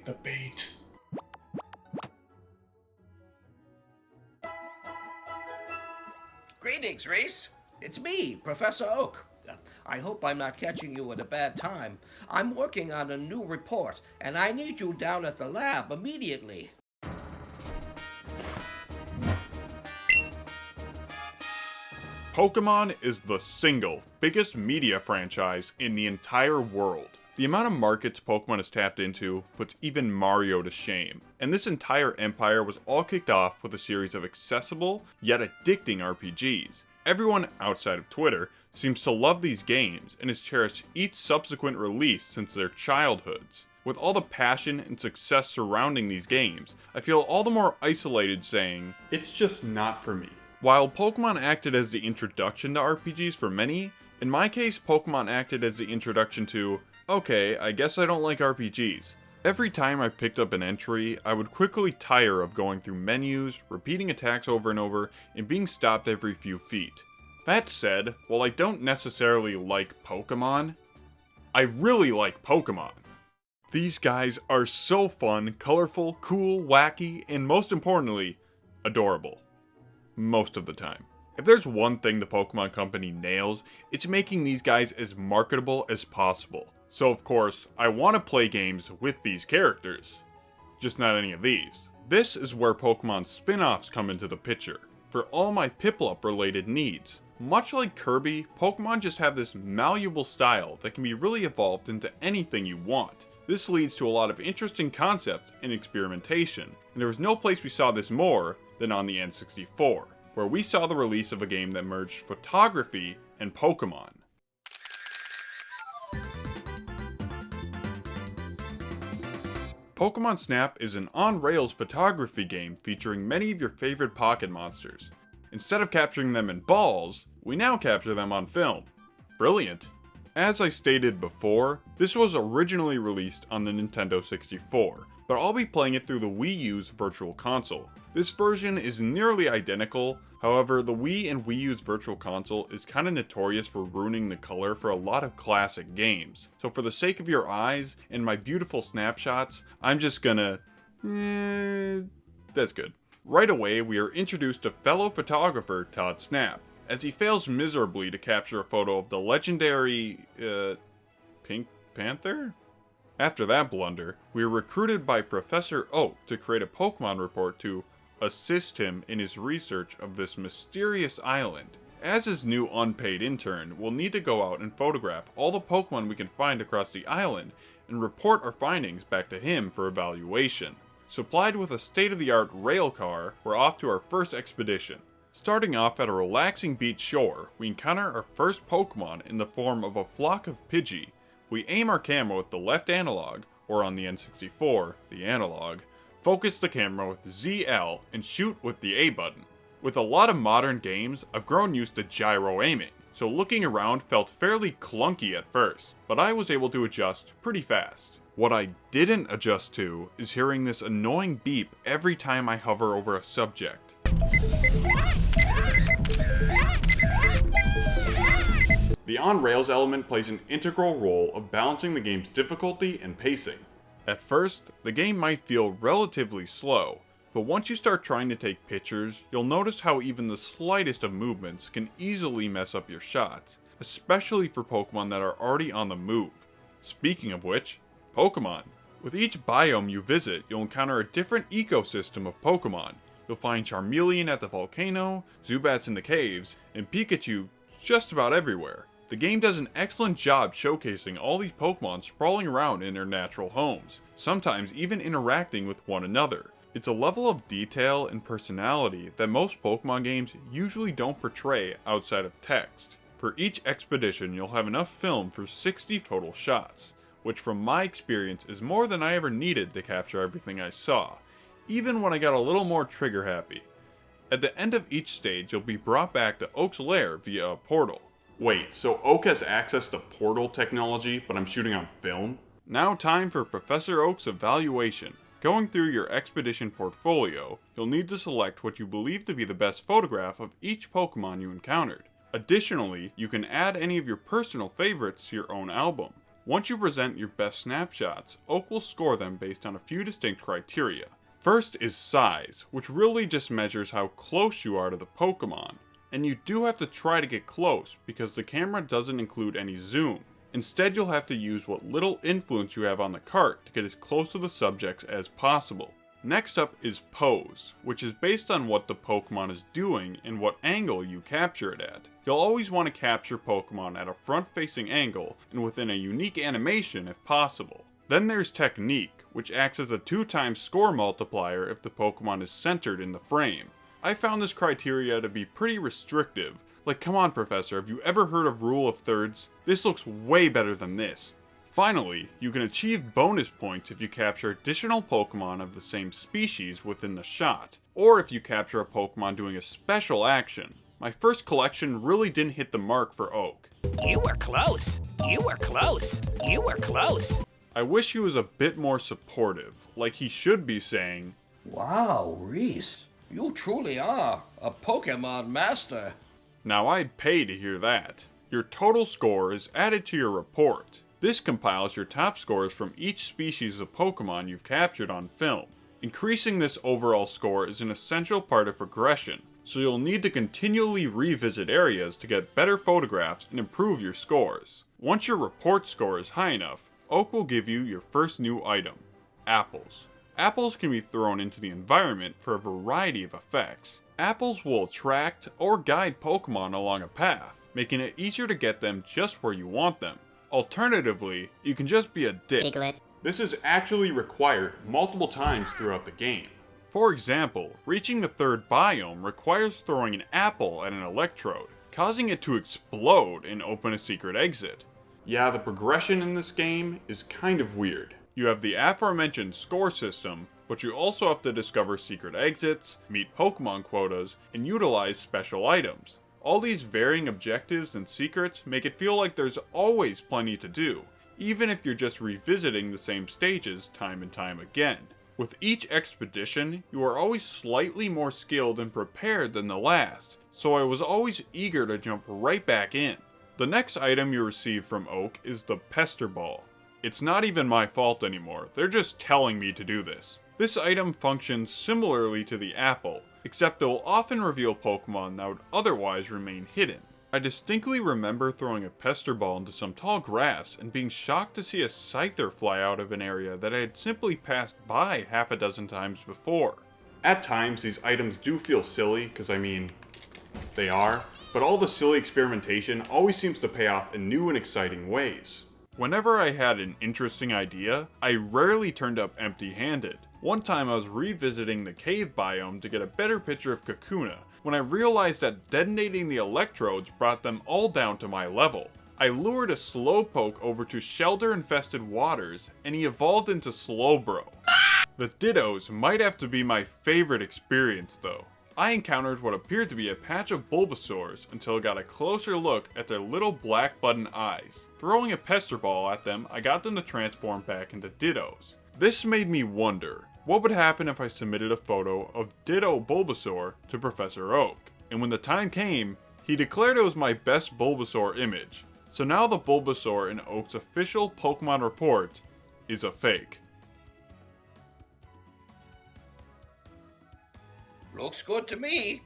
the bait. Greetings, Reese. It's me, Professor Oak. I hope I'm not catching you at a bad time. I'm working on a new report, and I need you down at the lab immediately. Pokémon is the single biggest media franchise in the entire world. The amount of markets Pokémon has tapped into puts even Mario to shame. And this entire empire was all kicked off with a series of accessible, yet addicting RPGs. Everyone outside of Twitter seems to love these games and has cherished each subsequent release since their childhoods. With all the passion and success surrounding these games, I feel all the more isolated saying, it's just not for me. While Pokémon acted as the introduction to RPGs for many, in my case Pokémon acted as the introduction to, okay, I guess I don't like RPGs. Every time I picked up an entry, I would quickly tire of going through menus, repeating attacks over and over, and being stopped every few feet. That said, while I don't necessarily like Pokémon, I really like Pokémon. These guys are so fun, colorful, cool, wacky, and most importantly, adorable. Most of the time. If there's one thing the Pokemon Company nails, it's making these guys as marketable as possible. So of course, I want to play games with these characters. Just not any of these. This is where Pokemon spin-offs come into the picture, for all my Piplup related needs. Much like Kirby, Pokemon just have this malleable style that can be really evolved into anything you want. This leads to a lot of interesting concepts and experimentation, and there was no place we saw this more than on the N64, where we saw the release of a game that merged photography and Pokemon. Pokemon Snap is an on-rails photography game featuring many of your favorite pocket monsters. Instead of capturing them in balls, we now capture them on film. Brilliant! As I stated before, this was originally released on the Nintendo 64, but I'll be playing it through the Wii U's Virtual Console. This version is nearly identical, however the Wii and Wii U's Virtual Console is kinda notorious for ruining the color for a lot of classic games. So for the sake of your eyes and my beautiful snapshots, I'm just gonna... that's good. Right away, we are introduced to fellow photographer Todd Snap, as he fails miserably to capture a photo of the legendary... Pink Panther? After that blunder, we are recruited by Professor Oak to create a Pokemon report to assist him in his research of this mysterious island. As his new unpaid intern, we'll need to go out and photograph all the Pokemon we can find across the island and report our findings back to him for evaluation. Supplied with a state-of-the-art rail car, we're off to our first expedition. Starting off at a relaxing beach shore, we encounter our first Pokemon in the form of a flock of Pidgey. We aim our camera with the left analog, or on the N64, the analog, focus the camera with ZL, and shoot with the A button. With a lot of modern games, I've grown used to gyro aiming, so looking around felt fairly clunky at first, but I was able to adjust pretty fast. What I didn't adjust to is hearing this annoying beep every time I hover over a subject. The on-rails element plays an integral role of balancing the game's difficulty and pacing. At first, the game might feel relatively slow, but once you start trying to take pictures, you'll notice how even the slightest of movements can easily mess up your shots, especially for Pokemon that are already on the move. Speaking of which, Pokemon. With each biome you visit, you'll encounter a different ecosystem of Pokemon. You'll find Charmeleon at the volcano, Zubats in the caves, and Pikachu just about everywhere. The game does an excellent job showcasing all these Pokemon sprawling around in their natural homes, sometimes even interacting with one another. It's a level of detail and personality that most Pokemon games usually don't portray outside of text. For each expedition, you'll have enough film for 60 total shots, which from my experience is more than I ever needed to capture everything I saw, even when I got a little more trigger happy. At the end of each stage, you'll be brought back to Oak's lair via a portal. Wait, so Oak has access to portal technology, but I'm shooting on film? Now time for Professor Oak's evaluation. Going through your expedition portfolio, you'll need to select what you believe to be the best photograph of each Pokemon you encountered. Additionally, you can add any of your personal favorites to your own album. Once you present your best snapshots, Oak will score them based on a few distinct criteria. First is size, which really just measures how close you are to the Pokemon. And you do have to try to get close, because the camera doesn't include any zoom. Instead, you'll have to use what little influence you have on the cart to get as close to the subjects as possible. Next up is pose, which is based on what the Pokemon is doing and what angle you capture it at. You'll always want to capture Pokemon at a front-facing angle and within a unique animation if possible. Then there's technique, which acts as a 2x score multiplier if the Pokemon is centered in the frame. I found this criteria to be pretty restrictive. Like, come on, Professor, have you ever heard of rule of thirds? This looks way better than this. Finally, you can achieve bonus points if you capture additional Pokemon of the same species within the shot, or if you capture a Pokemon doing a special action. My first collection really didn't hit the mark for Oak. You were close. You were close. You were close. I wish he was a bit more supportive, like he should be saying, Wow, Reese, you truly are a Pokemon master. Now I'd pay to hear that. Your total score is added to your report. This compiles your top scores from each species of Pokemon you've captured on film. Increasing this overall score is an essential part of progression, so you'll need to continually revisit areas to get better photographs and improve your scores. Once your report score is high enough, Oak will give you your first new item, apples. Apples can be thrown into the environment for a variety of effects. Apples will attract or guide Pokemon along a path, making it easier to get them just where you want them. Alternatively, you can just be a dick. Piglet. This is actually required multiple times throughout the game. For example, reaching the third biome requires throwing an apple at an electrode, causing it to explode and open a secret exit. Yeah, the progression in this game is kind of weird. You have the aforementioned score system, but you also have to discover secret exits, meet Pokemon quotas, and utilize special items. All these varying objectives and secrets make it feel like there's always plenty to do, even if you're just revisiting the same stages time and time again. With each expedition, you are always slightly more skilled and prepared than the last, so I was always eager to jump right back in. The next item you receive from Oak is the Pester Ball. It's not even my fault anymore, they're just telling me to do this. This item functions similarly to the apple, except it will often reveal Pokemon that would otherwise remain hidden. I distinctly remember throwing a Pester Ball into some tall grass and being shocked to see a Scyther fly out of an area that I had simply passed by half a dozen times before. At times, these items do feel silly, because I mean, they are, but all the silly experimentation always seems to pay off in new and exciting ways. Whenever I had an interesting idea, I rarely turned up empty-handed. One time I was revisiting the cave biome to get a better picture of Kakuna, when I realized that detonating the electrodes brought them all down to my level. I lured a Slowpoke over to shelter-infested waters, and he evolved into Slowbro. The Dittos might have to be my favorite experience though. I encountered what appeared to be a patch of Bulbasaurs until I got a closer look at their little black button eyes. Throwing a Pester Ball at them, I got them to transform back into Dittos. This made me wonder, what would happen if I submitted a photo of Ditto Bulbasaur to Professor Oak? And when the time came, he declared it was my best Bulbasaur image. So now the Bulbasaur in Oak's official Pokemon report is a fake. Looks good to me.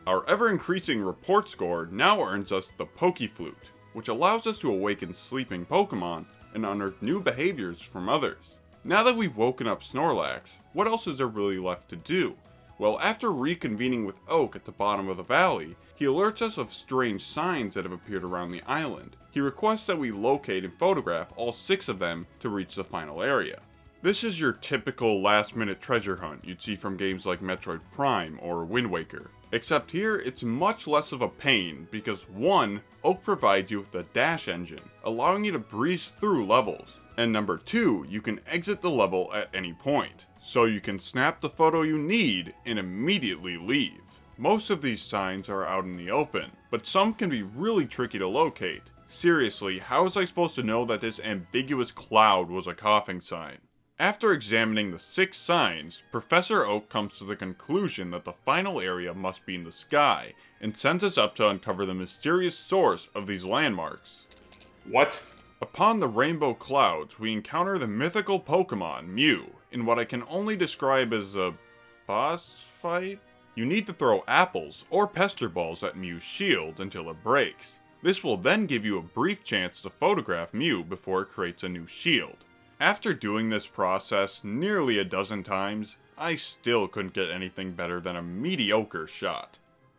Our ever-increasing report score now earns us the Pokey Flute, which allows us to awaken sleeping Pokemon and unearth new behaviors from others. Now that we've woken up Snorlax, what else is there really left to do? Well, after reconvening with Oak at the bottom of the valley, he alerts us of strange signs that have appeared around the island. He requests that we locate and photograph all 6 of them to reach the final area. This is your typical last-minute treasure hunt you'd see from games like Metroid Prime or Wind Waker. Except here, it's much less of a pain because 1, Oak provides you with a dash engine, allowing you to breeze through levels. And number 2, you can exit the level at any point, so you can snap the photo you need and immediately leave. Most of these signs are out in the open, but some can be really tricky to locate. Seriously, how was I supposed to know that this ambiguous cloud was a coughing sign? After examining the 6 signs, Professor Oak comes to the conclusion that the final area must be in the sky, and sends us up to uncover the mysterious source of these landmarks. What? Upon the rainbow clouds, we encounter the mythical Pokemon, Mew, in what I can only describe as a boss fight? You need to throw apples or Pester Balls at Mew's shield until it breaks. This will then give you a brief chance to photograph Mew before it creates a new shield. After doing this process nearly a dozen times, I still couldn't get anything better than a mediocre shot.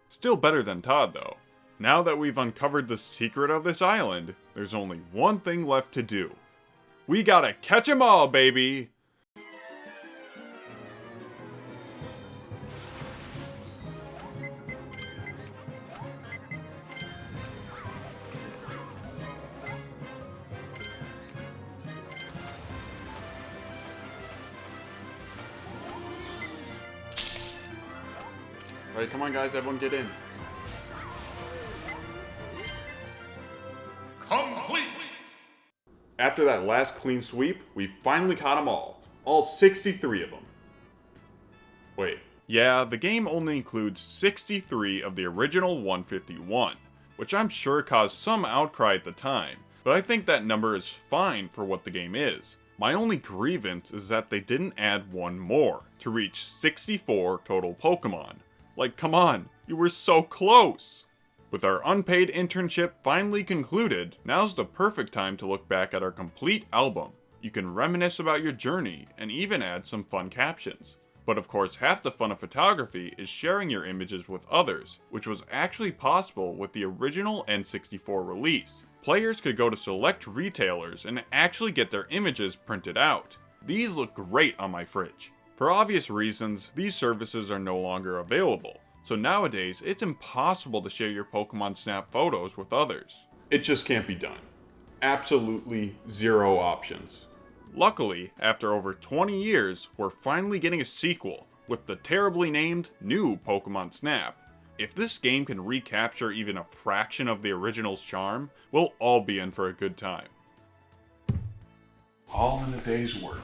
Still better than Todd though. Now that we've uncovered the secret of this island, there's only one thing left to do. We gotta catch 'em all, baby! Alright, come on guys, everyone get in. Complete! After that last clean sweep, we finally caught them all 63 of them. Wait, yeah, the game only includes 63 of the original 151, which I'm sure caused some outcry at the time, but I think that number is fine for what the game is. My only grievance is that they didn't add one more, to reach 64 total Pokemon. Like, come on, you were so close! With our unpaid internship finally concluded, now's the perfect time to look back at our complete album. You can reminisce about your journey, and even add some fun captions. But of course, half the fun of photography is sharing your images with others, which was actually possible with the original N64 release. Players could go to select retailers and actually get their images printed out. These look great on my fridge. For obvious reasons, these services are no longer available, so nowadays it's impossible to share your Pokemon Snap photos with others. It just can't be done. Absolutely zero options. Luckily, after over 20 years, we're finally getting a sequel, with the terribly named new Pokemon Snap. If this game can recapture even a fraction of the original's charm, we'll all be in for a good time. All in a day's work.